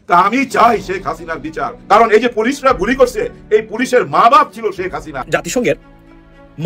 তা আমি চাই শেখ হাসিনার বিচার, কারণ এই যে পুলিশরা গুলি করছে, এই পুলিশের মা বাপ ছিল শেখ হাসিনা। জাতিসংঘের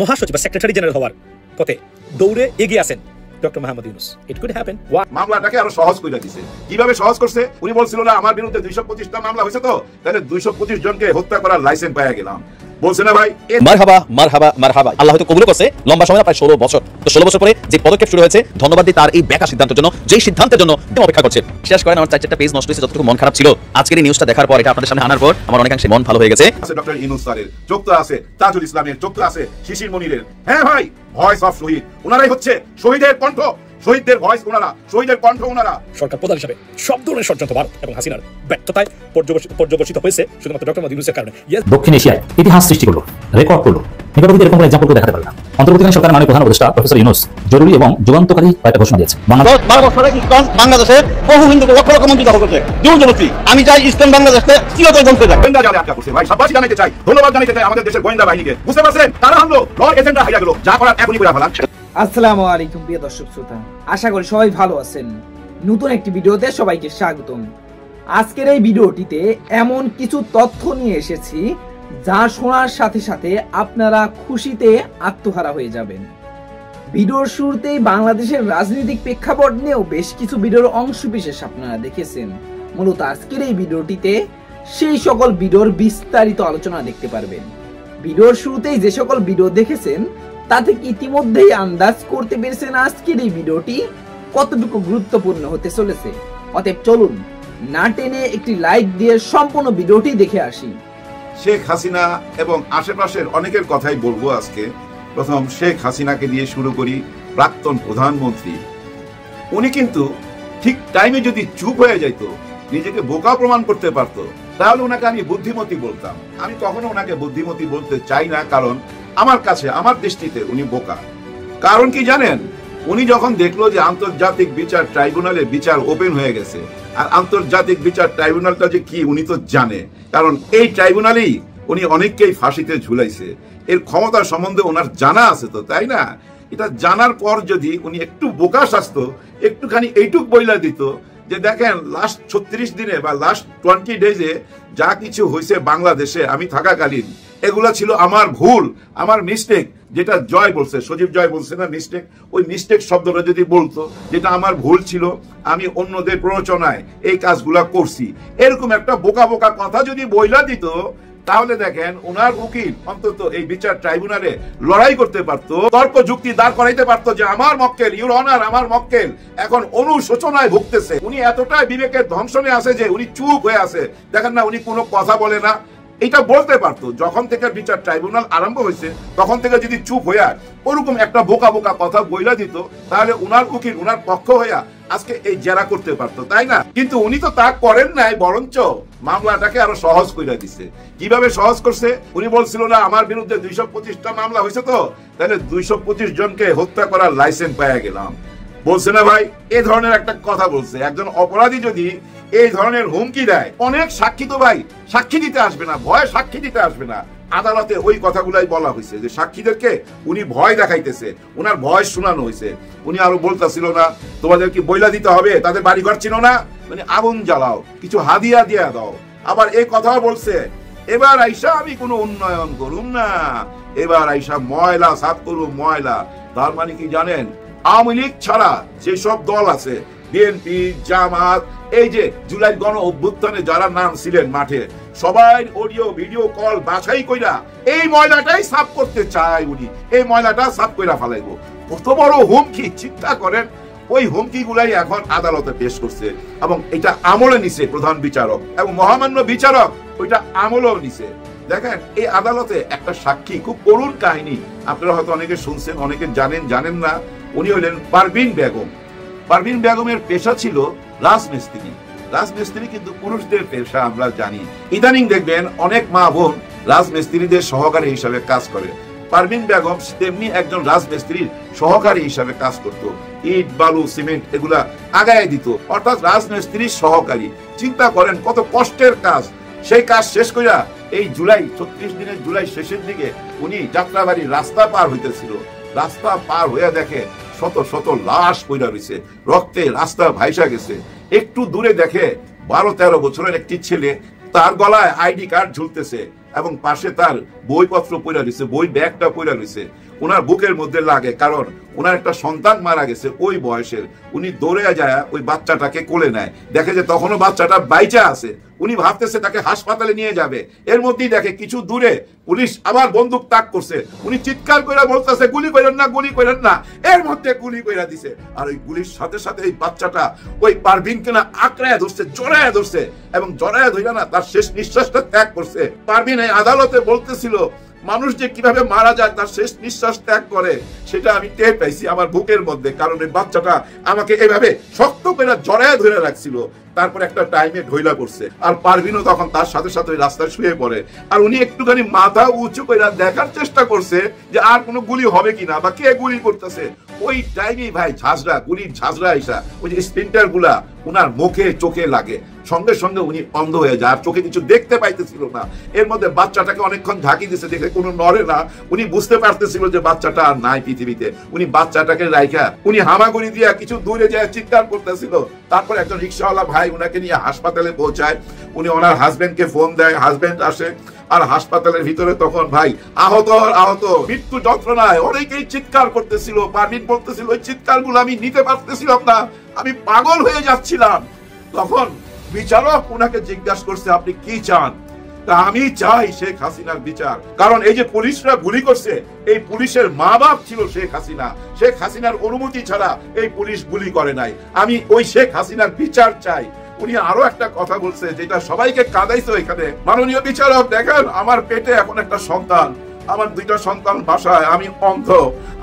মহাসচিব বা সেক্রেটারি জেনারেল হওয়ার পথে দৌড়ে এগিয়ে আছেন doctor Mohammad Yunus. It could happen. মামলাটাকে আরো সহজ করে দিয়েছে। কিভাবে সহজ করছে? উনি বলছিল না আমার বিরুদ্ধে 225টা মামলা হয়েছে, তো তাহলে 225 জনকে হত্যা করার লাইসেন্স পেয়ে গেলাম। বলছে না ভাই, মারহাবা মারহাবা মারহাবা। আল্লাহ হয়তো কবুল করছে লম্বা সময়, প্রায় 16 বছর। তো 16 বছর পরে যে পদক্ষেপ শুরু হয়েছে, ধন্যবাদ দিই তার এই বেকা সিদ্ধান্তের জন্য, যেই সিদ্ধান্তের জন্য অপেক্ষা করছে। শেষ করেন আমার 4-4টা পেজ নষ্ট হয়েছে, যতটুকু মন খারাপ ছিল আজকের এই নিউজটা দেখার পর, এটা আপনাদের সামনে আনার পর আমার অনেকাংশে মন ভালো হয়ে গেছে। ডক্টর ইউনূস স্যারের চোখ তো আছে, তাজুল ইসলামের চোখ তো আছে, শিশির মনিরের। হ্যাঁ ভাই, ভয়েস অফ শহীদ, ওনারাই হচ্ছে শহীদের কণ্ঠ, শহীদদের ভয়েস ওনারা, শহীদের কণ্ঠ ওনারা। সরকার প্রধান হিসেবে সব ধরনের ষড়যন্ত্র ভারত এবং হাসিনার ব্যর্থতায় পর্যবসিত হয়েছে শুধুমাত্র ডক্টর মোহাম্মদ ইউনূসের কারণে। দক্ষিণ এশিয়ায় ইতিহাস সৃষ্টি করলো, রেকর্ড করলো। নিকটবর্তী এরকম এক্সাম্পল করে দেখাতে পারলাম। অন্তর্বর্তীকালীন সরকারের মাননীয় প্রধান উপদেষ্টা প্রফেসর ইউনূস জরুরি এবং যুগান্তকারী কয়েকটা ঘোষণা দিয়েছে। বাংলাদেশে বহু হিন্দুকে লক্ষ লক্ষ মন্ত্রী দখল করছে। জোরজবরদস্তি আমি চাই ইসলাম বাংলাদেশে চিরতরে ধ্বংস হয়ে যাক। গোয়েন্দা জালে আটকা করছে ভাই, সাবাসী জানাতে চাই, ধন্যবাদ জানাতে চাই আমাদের দেশের গোয়েন্দা বাহিনীকে। বুঝতে পারছেন, তারা হামলো, র এজেন্টরা হাইয়া গেল, যা করার এখনই করে ফেলান। আসসালামু আলাইকুম প্রিয় দর্শক শ্রোতা, আশা করি সবাই ভালো আছেন। নতুন একটি ভিডিওতে সবাইকে স্বাগতম। আজকের এই ভিডিওটিতে এমন কিছু তথ্য নিয়ে এসেছি যা শোনার সাথে সাথে আপনারা খুশিতে আত্মহারা হয়ে যাবেন। ভিডিওর শুরুতেই বাংলাদেশের রাজনৈতিক প্রেক্ষাপট নিয়েও বেশ কিছু ভিডিওর অংশ বিশেষ আপনারা দেখেছেন। মূলত আজকের এই ভিডিওটিতে সেই সকল ভিডিওর বিস্তারিত আলোচনা দেখতে পারবেন। ভিডিওর শুরুতেই যে সকল ভিডিও দেখেছেন তা থেকে ইতিমধ্যেই আন্দাজ করতে পেরেছেন আজকের এই ভিডিওটি কতটুকু গুরুত্বপূর্ণ হতে চলেছে। অতএব চলুন না টেনে একটি লাইক দিয়ে সম্পূর্ণ ভিডিওটি দেখে আসি। শেখ হাসিনা এবং আশেপাশের অনেকের কথাই বলবো আজকে। প্রথম শেখ হাসিনাকে দিয়ে শুরু করি। প্রাক্তন প্রধানমন্ত্রী, উনি কিন্তু ঠিক টাইমে যদি চুপ হয়ে যাইতো, নিজেকে বোকা প্রমাণ করতে পারতো, তাহলে ওনাকে আমি বুদ্ধিমতী বলতাম। আমি কখনো ওনাকে বুদ্ধিমতী বলতে চাই না, কারণ আমার কাছে, আমার দৃষ্টিতে উনি বোকা। কারণ কি জানেন, উনি যখন দেখলো যে আন্তর্জাতিক বিচার ট্রাইব্যুনালে বিচার ওপেন হয়ে গেছে, আর আন্তর্জাতিক বিচার ট্রাইব্যুনালটা যে কি উনি তো জানে, কারণ এই ট্রাইব্যুনালেই উনি অনেককেই ফাঁসিতে ঝুলাইছে। এর ক্ষমতা সম্বন্ধে ওনার জানা আছে তো, তাই না? এটা জানার পর যদি উনি একটু বোকা শাস্তো, একটুখানি এইটুক বইলা দিত যে দেখেন লাস্ট 36 দিনে বা লাস্ট 20 ডেজে যা কিছু হয়েছে বাংলাদেশে আমি থাকাকালীন, এগুলা ছিল আমার ভুল, আমার মিস্টেক। যেটা জয় বলছে, সজীব জয় বলছে না মিস্টেক, ওই মিস্টেক শব্দটা যদি বলতো, যেটা আমার ভুল ছিল, আমি অন্যদের প্ররোচনায় এই কাজগুলা করছি, এরকম একটা বোকা বোকা কথা যদি বইলা দিত, তাহলে দেখেন ওনার উকিল অন্তত এই বিচার ট্রাইব্যুনালে লড়াই করতে পারতো, তর্ক যুক্তি দাঁড় করাইতে পারতো যে আমার মক্কেল, ইউর অনার, আমার মক্কেল এখন অনুশোচনায় ভুগতেছে। উনি এতটাই বিবেকের ধ্বংসনে আছে যে উনি চুপ হয়ে আছে, দেখেন না উনি কোনো কথা বলে না। এটা বলতে পারতো যখন থেকে বিচার ট্রাইব্যুনাল আরম্ভ হয়েছে, তখন থেকে যদি চুপ হইয়া ওরকম একটা বোকা বোকা কথা বইলা দিত, তাহলে উনার উকিল উনার পক্ষ হইয়া আজকে এই জেরা করতে পারতো, তাই না? কিন্তু উনি তো তা করেন নাই, বরঞ্চ মামলাটাকে আরো সহজ করে দিছে। কিভাবে সহজ করছে? উনি বলছিল না আমার বিরুদ্ধে 225টা মামলা হয়েছে, তো তাহলে 225 জনকে হত্যা করার লাইসেন্স পেয়ে গেলাম। বলছে না ভাই, এই ধরনের একটা কথা বলছে। একজন অপরাধী যদি এই ধরনের হুমকি দেয়, অনেক সাক্ষী তো ভাই সাক্ষী দিতে আসবে না, ভয় সাক্ষী দিতে আসবে না। আদালতে ওই কথাগুলাই বলা হয়েছে যে সাক্ষীদেরকে উনি ভয় দেখাইতেছে, উনার ভয় শোনানো হয়েছে। উনি আরো বলতেছিল না তোমাদের কি বইলা দিতে হবে, তাদের বাড়িঘর ছিল না, মানে আগুন জ্বালাও, কিছু হাদিয়া দিয়া দাও। আবার এই কথাও বলছে এবার আইসা আমি কোনো উন্নয়ন করুম না, এবার আইসা ময়লা সাফ করুম, ময়লা। তার মানে কি জানেন, আওয়ামী লীগ ছাড়া যেসব দল আছে, বিএনপি, জামাত, এই যে জুলাই গণ অভ্যুত্থানে যারা নাম ছিলেন মাঠে, সবাই অডিও ভিডিও কল বাছাই কইরা এই ময়লাটাই সাফ করতে চায় উনি, এই ময়লাটা সাফ কইরা ফেলাইবো। কত বড় হুমকি, চিন্তা করেন। ওই হুমকি গুলাই এখন আদালতে পেশ করছে, এবং এটা আমলে নিছে প্রধান বিচারক এবং মহামান্য বিচারক, ওইটা আমলেও নিছে। দেখেন এই আদালতে একটা সাক্ষী, খুব করুণ কাহিনী, আপনারা হয়তো অনেকে শুনছেন, অনেকে জানেন, জানেন না। উনি হলেন পারভিন বেগম। পারভিন বেগমের পেশা ছিল রাজমিস্ত্রি। রাজমিস্ত্রি কিন্তু পুরুষদের পেশা, আমরা জানি। ইদানিং দেখবেন অনেক মা বোন রাজমিস্ত্রিদের সহকারী হিসাবে কাজ করে। পারভিন বেগম তেমনি একজন রাজমিস্ত্রির সহকারী হিসাবে কাজ করত। ইট, বালু, সিমেন্ট এগুলা আগায় দিত, অর্থাৎ রাজমিস্ত্রির সহকারী। চিন্তা করেন কত কষ্টের কাজ। সেই কাজ শেষ কইরা এই জুলাই 36 দিনের জুলাই শেষের দিকে উনি যাত্রাবাড়ির রাস্তা পার হইতেছিল। রাস্তা পার হইয়া দেখে শত শত লাশ পইড়া রইছে, রক্তে রাস্তা ভাইসা গেছে। একটু দূরে দেখে 12-13 বছরের একটি ছেলে, তার গলায় আইডি কার্ড ঝুলতেছে এবং পাশে তার বইপত্র পড়ে রয়েছে, বই ব্যাগটা পড়ে রয়েছে, ওনার বুকের মধ্যে লাগে, কারণ ওনার একটা সন্তান মারা গেছে ওই বয়সের। উনি দৌড়ে যায় ওই বাচ্চাটাকে কোলে নেয়, দেখে যে তখনও বাচ্চাটা বাইচা আছে। উনি ভাবতেছে তাকে হাসপাতালে নিয়ে যাবে, এর মধ্যেই দেখে কিছু দূরে পুলিশ আবার বন্দুক তাক করছে। উনি চিৎকার করে বলতেছে গুলি করেন না, গুলি করেন না, এর মধ্যে গুলি করে দিছে। আর ওই গুলির সাথে সাথে এই বাচ্চাটা ওই পারভিনকে না আঁকড়ায় ধরছে, জড়ায় ধরছে, এবং জড়ায় ধরে না তার শেষ নিঃশ্বাসটা ত্যাগ করছে। পারভিন এই আদালতে বলতেছিল মানুষ যে কিভাবে মারা যায়, তার শেষ নিঃশ্বাস ত্যাগ করে, সেটা আমি টের পাইছি আমার বুকের মধ্যে, কারণ এই বাচ্চাটা আমাকে এভাবে শক্ত করে জড়ায় ধরে রাখছিল। তারপর একটা টাইমে ঢইলা পড়ছে, আর পারভিনও তখন তার সাথে সাথে রাস্তায় শুয়ে পড়ে। আর উনি একটুখানি মাথা উঁচু করে দেখার চেষ্টা করছে যে আর কোনো গুলি হবে কিনা বা কে গুলি করতেছে। ওই টাইমেই ভাই ঝাঁঝরা, গুলির ঝাঁঝরা আইসা ওই যে স্প্লিন্টার গুলা উনার মুখে চোখে লাগে, সঙ্গে সঙ্গে উনি অন্ধ হয়ে যায়, আর চোখে কিছু দেখতে পাইতেছিল না। এর মধ্যে বাচ্চাটাকে অনেকক্ষণ ঝাঁকি দিছে, দেখে কোনো নড়ে না। উনি বুঝতে পারতেছিল যে বাচ্চাটা আর নাই পৃথিবীতে। উনি বাচ্চাটাকে রাইখা উনি হামাগুড়ি দিয়ে কিছু দূরে যায় চিৎকার করতেছিল। তারপর একজন রিক্সাওয়ালা ভাই উনাকে নিয়ে হাসপাতালে পৌঁছায়। উনি ওনার হাজবেন্ডকে ফোন দেয়, হাজবেন্ড আসে, আর হাসপাতালের ভিতরে তখন ভাই আহত মৃত্যু যন্ত্রণায় অনেকেই চিৎকার করতেছিল। পারভিন বলতেছিল ওই চিৎকারগুলো আমি নিতে পারতেছিলাম না, আমি পাগল হয়ে যাচ্ছিলাম। তখন বিচারক উনাকে জিজ্ঞাসা করছে আপনি কি চান? তা আমি চাই শেখ হাসিনার বিচার, কারণ এই যে পুলিশরা গুলি করছে এই পুলিশের মা বাপ ছিল শেখ হাসিনা। শেখ হাসিনার অনুমতি ছাড়া এই পুলিশ গুলি করে নাই। আমি ওই শেখ হাসিনার বিচার চাই। উনি আরো একটা কথা বলছে যেটা সবাইকে কাঁদাইছে এখানে, মাননীয় বিচারক দেখেন আমার পেটে এখন একটা সন্তান, আমার 2টা সন্তান বাসায়, আমি অন্ধ,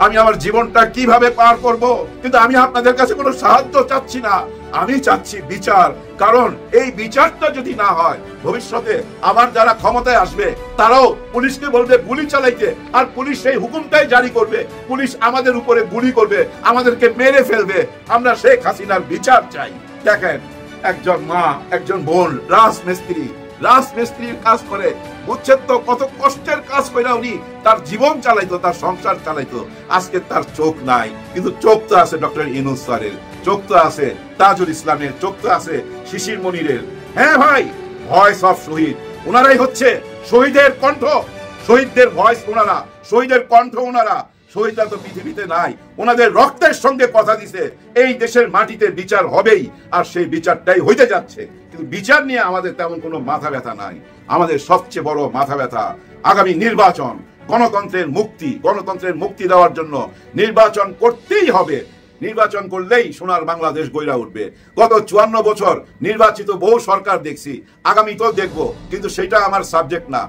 আমি আমার জীবনটা কিভাবে পার করব? কিন্তু আমি আপনাদের কাছে কোনো সাহায্য চাচ্ছি না, আমি চাচ্ছি বিচার। কারণ এই বিচারটা যদি না হয় ভবিষ্যতে আবার যারা ক্ষমতায় আসবে তারাও পুলিশকে বলবে গুলি চালাইতে, আর পুলিশ সেই হুকুমটাই জারি করবে, পুলিশ আমাদের উপরে গুলি করবে, আমাদেরকে মেরে ফেলবে। আমরা শেখ হাসিনার বিচার চাই। দেখেন একজন মা, একজন বোন রাজমিস্ত্রির কাজ করে, বুঝছেন তো কত কষ্টের কাজ করে উনি তার জীবন চালাইতো, তার সংসার চালাইতো। আজকে তার চোখ নাই, কিন্তু চোখ তো আছে ডক্টর ইউনূস স্যারের, চোখ তো আছে তাজুল ইসলামের, চোখ তো আছে শিশির মনিরের। হ্যাঁ ভাই, ভয়েস অফ শহীদ ওনারাই হচ্ছে শহীদের কণ্ঠ, শহীদদের ভয়েস ওনারা, শহীদের কণ্ঠ ওনারা। শহীদরা তো পৃথিবীতে নাই, ওনাদের রক্তের সঙ্গে কথা দিছে এই দেশের মাটিতে বিচার হবেই, আর সেই বিচারটাই হইতে যাচ্ছে। কিন্তু বিচার নিয়ে আমাদের তেমন কোনো মাথা ব্যথা নাই। আমাদের সবচেয়ে বড় মাথা ব্যথা আগামী নির্বাচন, গণতন্ত্রের মুক্তি দেওয়ার জন্য নির্বাচন করতেই হবে। নির্বাচন করলেই সোনার বাংলাদেশ গইরা উঠবে। গত 54 বছর নির্বাচিত বহু সরকার দেখছি, আগামীতেও দেখবো, কিন্তু সেটা আমার সাবজেক্ট না।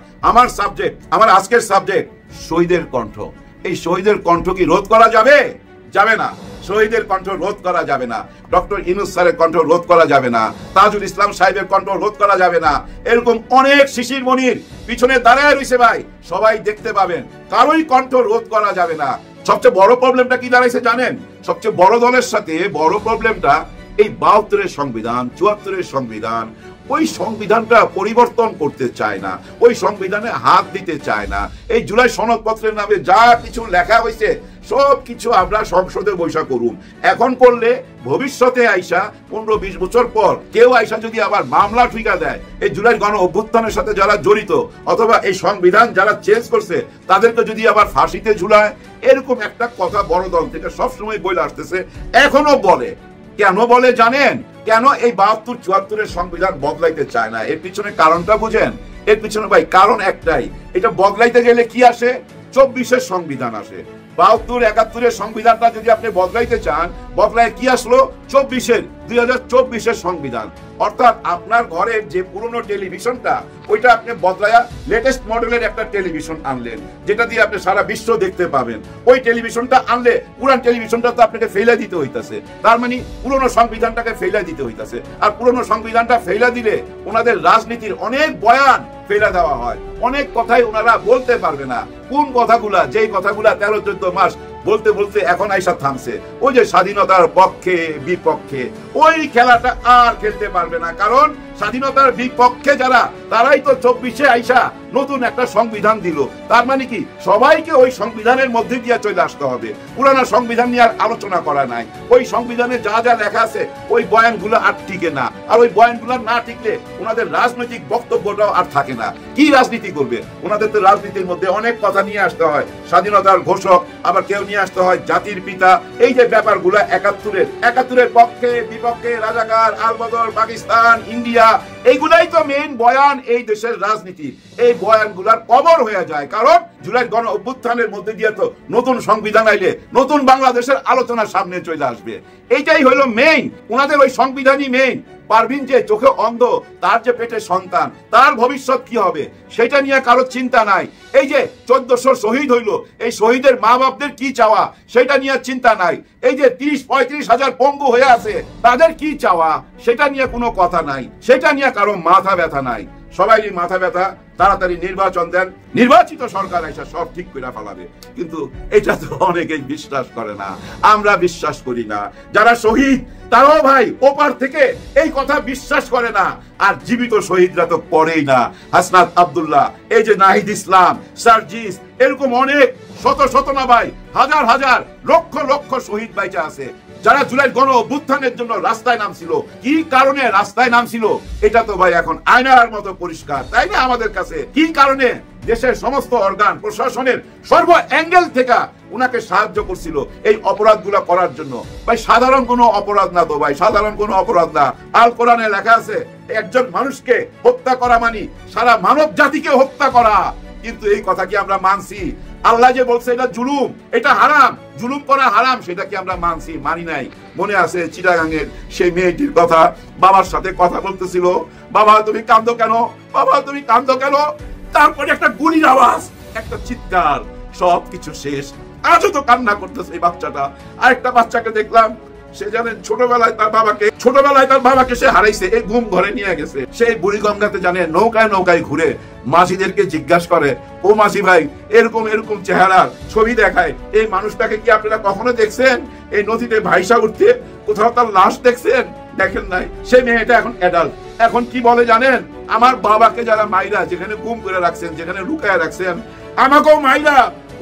আমার আজকের সাবজেক্ট শহীদের কণ্ঠ। এই শহীদের কণ্ঠ কি রোধ করা যাবে? যাবে না। শহীদের কণ্ঠ রোধ করা যাবে না, ডক্টর ইউনূস স্যারের কণ্ঠ রোধ করা যাবে না, তাজুল ইসলাম সাহেবের কণ্ঠ রোধ করা যাবে না। এরকম অনেক শিশির মনির পিছনে দাঁড়ায় রয়েছে ভাই, সবাই দেখতে পাবেন, কারোই কণ্ঠ রোধ করা যাবে না। সবচেয়ে বড় প্রবলেমটা কি দাঁড়াইছে জানেন? সবচেয়ে বড় দলের সাথে বড় প্রবলেমটা এই 72-এর সংবিধান, 74-এর সংবিধান, ওই সংবিধানটা পরিবর্তন করতে চায় না, ওই সংবিধানে হাত দিতে চায় না। এই জুলাই সনদপত্রের নামে যা কিছু লেখা হয়েছে সব কিছু আমরা সংসদে বৈঠক করুন। এখন করলে ভবিষ্যতে আইসা 15-20 বছর পর কেউ আইসা যদি আবার মামলা ঠিকা দেয় এই জুলাই গণ অভ্যুত্থানের সাথে যারা জড়িত, অথবা এই সংবিধান যারা চেঞ্জ করছে তাদেরকে যদি আবার ফাঁসিতে ঝুলায়, এরকম একটা কথা বড় দল থেকে সবসময় বলে আসতেছে, এখনো বলে। কেন বলে জানেন? কেন এই 72-74-এর সংবিধান বদলাইতে চায় না? এর পিছনে কারণটা বুঝেন? এর পিছনে ভাই কারণ একটাই, এটা বদলাইতে গেলে কি আসে? 24-এর সংবিধান আসে। 72-71-এর সংবিধানটা যদি আপনি বদলাইতে চান, বদলায় কি আসলো? 2024-এর সংবিধান। অর্থাৎ আপনার ঘরের যে পুরনো টেলিভিশনটা, ওইটা আপনি বদলায়া লেটেস্ট মডেলের একটা টেলিভিশন আনলেন, যেটা দিয়ে আপনি সারা বিশ্ব দেখতে পাবেন। ওই টেলিভিশনটা আনলে পুরান টেলিভিশনটা তো আপনাকে ফেলে দিতে হইতাছে, তার মানে পুরনো সংবিধানটাকে ফেলে দিতে হইতাছে। আর পুরনো সংবিধানটা ফেলে দিলে ওনাদের রাজনীতির অনেক বয়ান ফেলে দেওয়া হয়, অনেক কথাই ওনারা বলতে পারবে না। কোন কথাগুলা, যেই কথাগুলা 13-14 মাস বলতে বলতে এখন আইসা থামছে, ওই যে স্বাধীনতার পক্ষে বিপক্ষে, ওই খেলাটা আর খেলতে পারবে না। কারণ স্বাধীনতার বিপক্ষে যারা, তারাই তো 24-এ আইসা নতুন একটা সংবিধান দিল। তার মানে কি সবাইকে ওই সংবিধানের মধ্যে দিয়ে চলে আসতে হবে? পুরানো সংবিধান নিয়ে আর আলোচনা করা নাই। ওই সংবিধানে যা যা লেখা আছে ওই বয়ানগুলো আর টিকে না, আর ওই বয়ানগুলো না টিকলে ওনাদের রাজনৈতিক বক্তব্যটাও আর থাকে না। কি রাজনীতি করবে? ওনাদের তো রাজনীতির মধ্যে অনেক কথা নিয়ে আসতে হয়, স্বাধীনতার ঘোষক, আবার কেউ নিয়ে আসতে হয় জাতির পিতা। এই যে ব্যাপারগুলো 71-এর পক্ষে বিপক্ষে, রাজাকার, আলবদর, পাকিস্তান, ইন্ডিয়া, এইগুলাই তো মেইন বয়ান এই দেশের রাজনীতি। এই বয়ানগুলার কবর হয়ে যায়, কারণ জুলাই গণ অভ্যুত্থানের মধ্যে দিয়ে তো নতুন সংবিধান আইলে নতুন বাংলাদেশের আলোচনা সামনে চলে আসবে। এইটাই হলো মেইন, ওনাদের ওই সংবিধানই মেইন। পারভিন যে চোখে অন্ধ, তার যে পেটে সন্তান, তার ভবিষ্যৎ কি হবে সেটা নিয়ে কারো চিন্তা নাই। এই যে 1400 শহীদ হইল, এই শহীদের মা বাপদের কি চাওয়া সেটা নিয়ে চিন্তা নাই। এই যে 30-35 হাজার পঙ্গু হয়ে আছে, তাদের কি চাওয়া সেটা নিয়ে কোনো কথা নাই, সেটা নিয়ে কারো মাথা ব্যথা নাই। সবাই মাথা ব্যথা, তাড়াতাড়ি নির্বাচন দেন, নির্বাচিত সরকার এসে সব ঠিক করে ফেলাবে। কিন্তু এটা তো অনেকেই বিশ্বাস করে না, আমরা বিশ্বাস করি না। যারা শহীদ তারাও ভাই ওপার থেকে এই কথা বিশ্বাস করে না, আর জীবিত শহীদরা তো করেই না। হাসনাত আব্দুল্লাহ, এই যে নাহিদ ইসলাম, সার্জিস, এরকম অনেক শত না ভাই, হাজার লক্ষ লক্ষ শহীদ বাইচা আছে, যারা জুলাই গণ অভ্যুত্থানের জন্য রাস্তায় নামছিল। কি কারণে রাস্তায় নামছিল এটা তো ভাই এখন আয়নার মতো পরিষ্কার, তাই না? আমাদের কাছে কি কারণে দেশের সমস্ত অর্গান, প্রশাসনের সর্ব অ্যাঙ্গেল থেকে উনাকে সাহায্য করছিল এই অপরাধগুলো করার জন্য। ভাই সাধারণ কোনো অপরাধ না তো ভাই, সাধারণ কোনো অপরাধ না। আল কোরআনে লেখা আছে একজন মানুষকে হত্যা করা মানে সারা মানব জাতিকে হত্যা করা। কিন্তু এই কথা কি আমরা মানছি? আল্লাহ যে বলছে এটা জুলুম, এটা হারাম, জুলুম করা হারাম, সেটা কি আমরা মানছি? মানি নাই। মনে আছে চিটাগাঙ্গের সেই মেয়েটির কথা, বাবার সাথে কথা বলতেছিল, বাবা তুমি কাঁদো কেন, বাবা তুমি কাঁদো কেন? তারপরে একটা গুলির আওয়াজ, একটা চিৎকার, সবকিছু শেষ। আজও তো কান্না করতেছে এই বাচ্চাটা। আরেকটা বাচ্চাকে দেখলাম, সে জানেন ছোটবেলায় তার বাবাকে সে হারাইছে, এই ঘুম ঘরে নিয়ে গেছে। সেই বুড়িগঙ্গাতে জানে নৌকায় ঘুরে মাঝিদেরকে জিজ্ঞাসা করে, ও মাঝি ভাই এরকম চেহারা ছবি দেখায়, এই মানুষটাকে কি আপনারা কখনো দেখছেন? এই নদীতে ভাইসা উঠতে কোথাও তার লাশ দেখছেন? দেখেন নাই। সেই মেয়েটা এখন অ্যাডাল্ট, এখন কি বলে জানেন? আমার বাবাকে যারা মাইরা যেখানে গুম করে রাখছেন, যেখানে লুকায় রাখছেন, আমাকেও মাইরা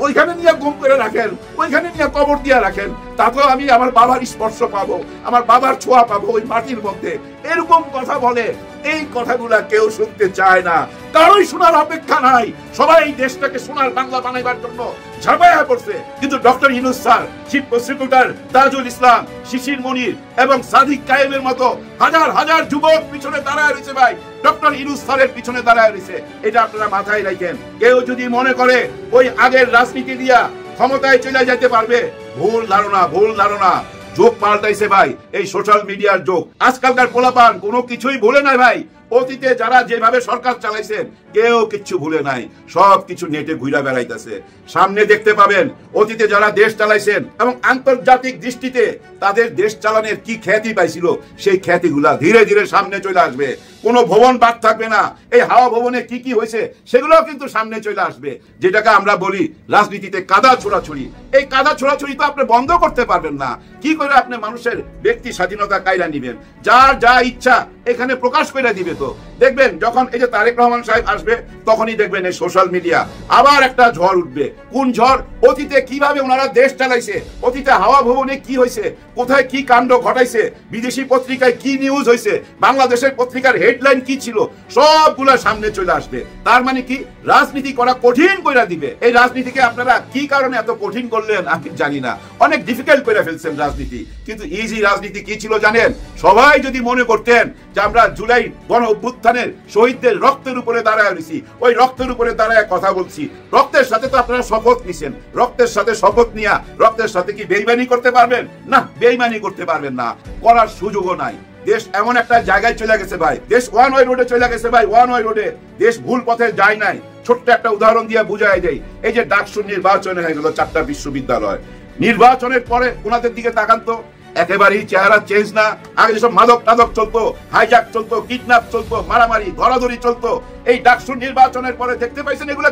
ওইখানে নিয়ে গুম করে রাখেন, ওইখানে নিয়ে কবর দিয়ে রাখেন, তাতেও আমি আমার বাবার স্পর্শ পাবো, আমার বাবার ছোঁয়া পাবো ওই মাটির মধ্যে। এরকম কথা বলে। এই কথাগুলা কেউ শুনতে চায় না, কারোই শোনার অপেক্ষা নাই। সবাই এই দেশটাকে সোনার বাংলা বানাইবার জন্য ঝাঁপাইয়া পড়ছে। কিন্তু doctor Yunus sir, chief prosecutor Tajul Islam, Shishir Monir এবং সাদিক কায়েমের মতো হাজার যুবক পিছনে দাঁড়ায় রয়েছে ভাই, ডক্টর ইউনূস স্যারের পিছনে দাঁড়ায় রয়েছে। এটা আপনারা মাথায় রাখেন। কেউ যদি মনে করে ওই আগের রাজনীতি দিয়া ক্ষমতায় চলে যেতে পারবে, ভুল ধারণা। যোগ পাল্টাইছে ভাই, এই সোশ্যাল মিডিয়ার যোগ। আজকালকার পোলাপান কোনো কিছুই ভুলে নাই ভাই। অতীতে যারা যেভাবে সরকার চালাইছেন কেউ কিচ্ছু ভুলে নাই, সব কিছু নেটে ঘুরে বেড়াইতেছে। সামনে দেখতে পাবেন অতীতে যারা দেশ চালাইছেন এবং আন্তর্জাতিক দৃষ্টিতে তাদের দেশ চালানোর কি খ্যাতি পাইছিল, সেই খ্যাতিগুলা ধীরে ধীরে সামনে চলে আসবে। কোনো ভবন বাদ থাকবে না। এই হাওয়া ভবনে কি হয়েছে সেগুলোও কিন্তু সামনে চলে আসবে। যেটাকে আমরা বলি রাজনীতিতে কাদা ছোড়াছুড়ি, এই কাদা ছোড়াছুড়ি তো আপনি বন্ধ করতে পারবেন না। কি করে আপনি মানুষের ব্যক্তি স্বাধীনতা কায়রা নিবেন? যার যা ইচ্ছা এখানে প্রকাশ করে দিবে। তো দেখবেন যখন এই যে তারেক রহমান সাহেব আসবে, তখনই দেখবেন এই সোশ্যাল মিডিয়া আবার একটা ঝড় উঠবে। কোন ঝড়? অতীতে কিভাবে ওনারা দেশ চালাইছে, অতীতে হাওয়া ভবনে কি হয়েছে, কোথায় কি কাণ্ড ঘটাইছে, বিদেশি পত্রিকায় কি নিউজ হয়েছে, বাংলাদেশের পত্রিকার হেডলাইন কি ছিল, সবগুলা সামনে চলে আসবে। তার মানে কি রাজনীতি করা কঠিন করে দিবে। এই রাজনীতিকে আপনারা কি কারণে এত কঠিন করলেন আমি জানি না, অনেক ডিফিকাল্ট করে ফেলছেন রাজনীতি। কিন্তু ইজি রাজনীতি কি ছিল জানেন? সবাই যদি মনে করতেন যে আমরা জুলাই গণ অভ্যুত্থানের শহীদদের রক্তের উপরে দাঁড়ায় রয়েছি, ওই রক্তের উপরে দাঁড়ায় কথা বলছি। রক্তের সাথে তো আপনারা শপথ নিছেন, রক্তের সাথে শপথ নিয়া রক্তের সাথে কি বেইমানি করতে পারবেন? না, বেইমানি করতে পারবেন না, করার সুযোগও নাই। দেশ এমন একটা জায়গায় চলে গেছে ভাই, দেশ ওয়ান ওয়ে রোডে চলে গেছে ভাই, ওয়ান ওয়ে রোডে। দেশ ভুল পথে যায় নাই। ছোট্ট একটা উদাহরণ দিয়ে বুঝাই দেয়। এই যে ডাকসুর নির্বাচন হয়ে গেল 4টা বিশ্ববিদ্যালয়, নির্বাচনের পরে ওনাদের দিকে তাকান তো, একেবারেই চেহারা চেঞ্জ না। আগে যেসব মাদক চলতো, হাইজ্যাক চলতো, কিডন্যাপ চলতো, মারামারি ধরাধরি চলতো, এই ডাকসুর নির্বাচনের পরে দেখতে পাইছেন এগুলা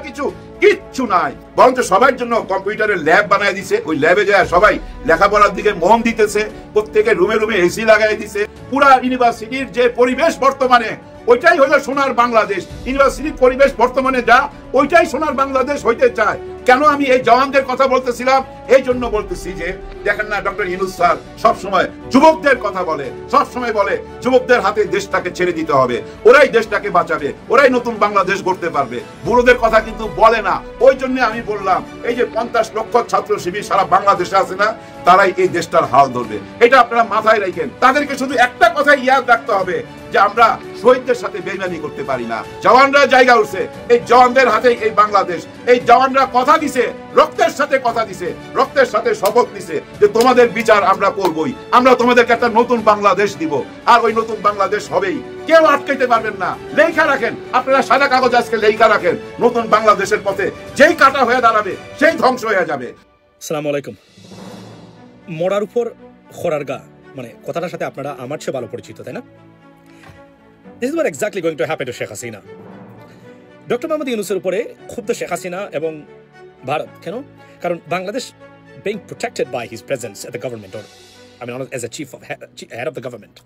কিচ্ছু নাই। বরঞ্চ সবার জন্য কম্পিউটারের ল্যাব বানায় দিছে। ওই ল্যাবে যায় সবাই লেখাপড়ার দিকে মন দিতেছে, প্রত্যেকের রুমে এসি লাগাই দিছে। পুরা ইউনিভার্সিটির যে পরিবেশ বর্তমানে ওইটাই হলো সোনার বাংলাদেশ। ইউনিভার্সিটির পরিবেশ বর্তমানে যা, ওইটাই সোনার বাংলাদেশ হইতে চায়। কেন আমি এই জওয়ানদের কথা বলতেছিলাম? এই জন্য বলতেছি যে দেখেন না, ডক্টর ইউনূস স্যার সবসময় যুবকদের কথা বলে, সবসময় বলে যুবকদের হাতে দেশটাকে ছেড়ে দিতে হবে, ওরাই দেশটাকে বাঁচাবে, ওরাই নতুন বাংলাদেশ গড়তে পারবে। বুড়োদের কথা কিন্তু বলে না। ওই জন্য আমি বললাম এই যে 50 লক্ষ ছাত্র শিবির সারা বাংলাদেশে আছে না, তারাই এই দেশটার হাল ধরবে। এটা আপনারা মাথায় রাখেন। তাদেরকে শুধু একটা কথা ইয়াদ রাখতে হবে যে আমরা শহীদদের সাথে বেইমানি করতে পারি না। জওয়ানরা জায়গা উঠছে, এই জওয়ানদের হাতেই এই বাংলাদেশ। এই জওয়ানরা কথা দিছে, রক্তের সাথে কথা দিছে, রক্তের সাথে শপথ দিছে যে তোমাদের বিচার আমরা করবই, আমরা তোমাদেরকে একটা নতুন বাংলাদেশ দিব, আর ওই নতুন বাংলাদেশ হবেই। কেউ আটকাইতে পারবেন না। লেখা রাখেন, আপনারা সাদা কাগজ আজকে লেখা রাখেন, নতুন বাংলাদেশের পথে যেই কাটা হয়ে দাঁড়াবে সেই ধ্বংস হয়ে যাবে। আসসালামু আলাইকুম। মরার উপর খরার গা, মানে কথাটার সাথে আপনারা আমার চেয়ে ভালো পরিচিত, তাই না? This is what exactly going to happen to Sheikh Hasina. Doctor Mohammad ইউনূসের উপরে ক্ষুব্ধ শেখ হাসিনা এবং ভারত। কেন? কারণ Bangladesh being protected by his presence at the government, or I mean as a head of the government,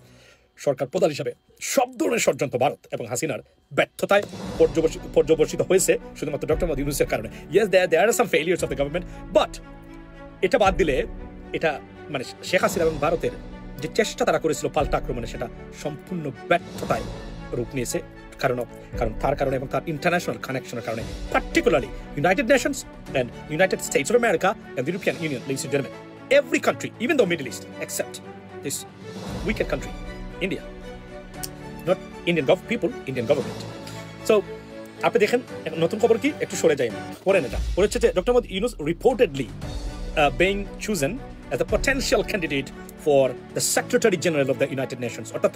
সরকার প্রধান হিসাবে সব ধরনের ষড়যন্ত্র ভারত এবং হাসিনার ব্যর্থতায় পর্যবসিত হয়েছে শুধুমাত্র ডক্টর মোহাম্মদ ইউনূসের কারণে। Yes, there are some failures of the government, but এটা বাদ দিলে এটা মানে শেখ হাসিনা এবং ভারতের যে চেষ্টা তারা করেছিল পাল্টা আক্রমণে, সেটা সম্পূর্ণ ব্যর্থতায় রূপ নিয়েছে। কারণ তার কারণে এবং তার ইন্টারন্যাশনাল কানেকশনের কারণে, particularly United Nations and United States of America and the European Union, ladies and gentlemen, every country, even the Middle East, except this wicked country, India, not Indian people, Indian government. So আপনি দেখেন নতুন খবর কি, একটু সরে যাই পড়েন। এটা হচ্ছে যে doctor Mohammad Yunus reportedly being chosen as a potential candidate for the Secretary General of the United Nations, অর্থাৎ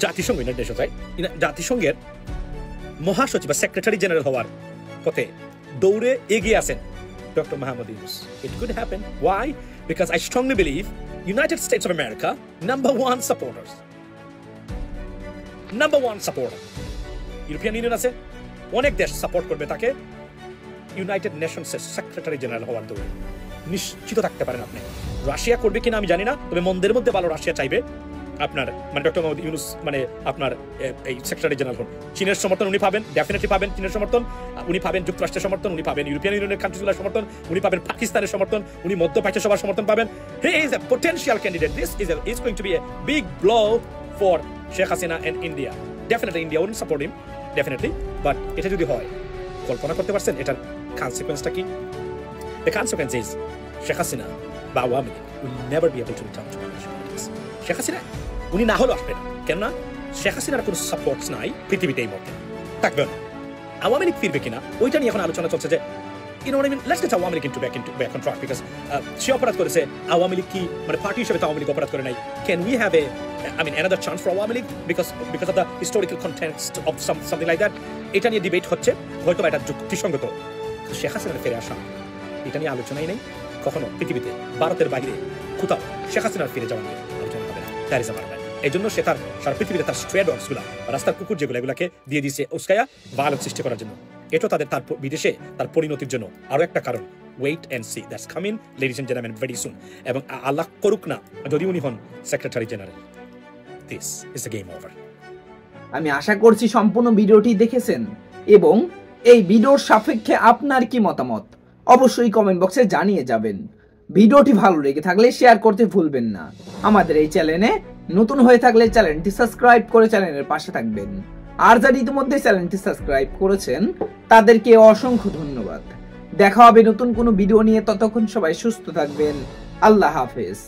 জাতিসংঘ, ইউনাইটেড নেশনস, জাতিসংঘের মহাসচিব বা সেক্রেটারি জেনারেল হওয়ার পথে দৌড়ে এগিয়ে আছেন doctor Mohammad Yunus. It could happen. Why? Because I strongly believe United States of America, number one supporter, European union আছে, অনেক দেশ সাপোর্ট করবে তাকে ইউনাইটেড নেশনসের সেক্রেটারি জেনারেল হওয়ার দৌড়ে। নিশ্চিত থাকতে পারেন আপনি। রাশিয়া করবে কিনা আমি জানি না, তবে মন্দের মধ্যে ভালো রাশিয়া চাইবে আপনার মানে ডক্টর মোহাম্মদ ইউনূস মানে আপনার এই সেক্রেটারি জেনারেল হন। চীনের সমর্থন উনি পাবেন, ডেফিনেটলি পাবেন চীনের সমর্থন, উনি পাবেন যুক্তরাষ্ট্রের সমর্থন, উনি পাবেন ইউরোপিয়ান ইউনিয়নের কান্ট্রিগুলোর সমর্থন, উনি পাবেন পাকিস্তানের সমর্থন, উনি মধ্যপ্রাচ্য সবার সমর্থন পাবেন। He is a potential candidate. This is going to be a big blow for Sheikh Hasina and India. Definitely India will support him, definitely. But এটা যদি হয়, কল্পনা করতে পারছেন এটার কনসিকুয়েন্সটা কি? The consequence is Sheikh Hasina বা Awami League will never be able to return to politics. Sheikh Hasina উনি না হলেও আসবে না, কেননা শেখ হাসিনার কোনো সাপোর্টস নাই পৃথিবীতে এই মুহূর্তে, থাকবে না। আওয়ামী লীগ ফিরবে কিনা ওইটা নিয়ে এখন আলোচনা চলছে যে let's get Awami League back on track, because সে অপরাধ করেছে, আওয়ামী লীগ কি মানে পার্টি হিসেবে তো আওয়ামী লীগ অপরাধ করে নাই। Can we have another chance for Awami League because of the historical context of something like that? এটা নিয়ে ডিবেট হচ্ছে, হয়তো এটা যুক্তিসঙ্গত। শেখ হাসিনার ফিরে আসা এটা নিয়ে আলোচনাই নেই কখনো পৃথিবীতে, ভারতের বাইরে কোথাও শেখ হাসিনার ফিরে যাওয়া নিয়ে আলোচনা হবে না। দ্যাট ইজ আমার ম্যান। এই জন্য সে তার সারা পৃথিবীতে তার স্ট্রে ডগসগুলা, রাস্তার কুকুর যেগুলো, এগুলাকে দিয়ে দিয়েছে উস্কায়া ভায়োলেন্স সৃষ্টি করার জন্য। এটা তার বিদেশে তার পরিণতির জন্য আরো একটা কারণ। Wait and see, that's coming ladies and gentleman very soon. এবং আল্লাহ করুক না যদি উনি হন secretary general, this is the game over. আমি আশা করছি সম্পূর্ণ ভিডিওটি দেখেছেন এবং এই ভিডিওর সাপেক্ষে আপনার কি মতামত অবশ্যই কমেন্ট বক্সে জানিয়ে যাবেন। ভিডিওটি ভালো লেগে থাকলে শেয়ার করতে ভুলবেন না। আমাদের এই চ্যানেলে নতুন হয়ে থাকলে চ্যানেলটি সাবস্ক্রাইব করে চ্যানেলের পাশে থাকবেন। আর যারা ইতিমধ্যে চ্যানেলটি সাবস্ক্রাইব করেছেন তাদেরকে অসংখ্য ধন্যবাদ। দেখা হবে নতুন কোনো ভিডিও নিয়ে, ততক্ষণ সবাই সুস্থ থাকবেন। আল্লাহ হাফেজ।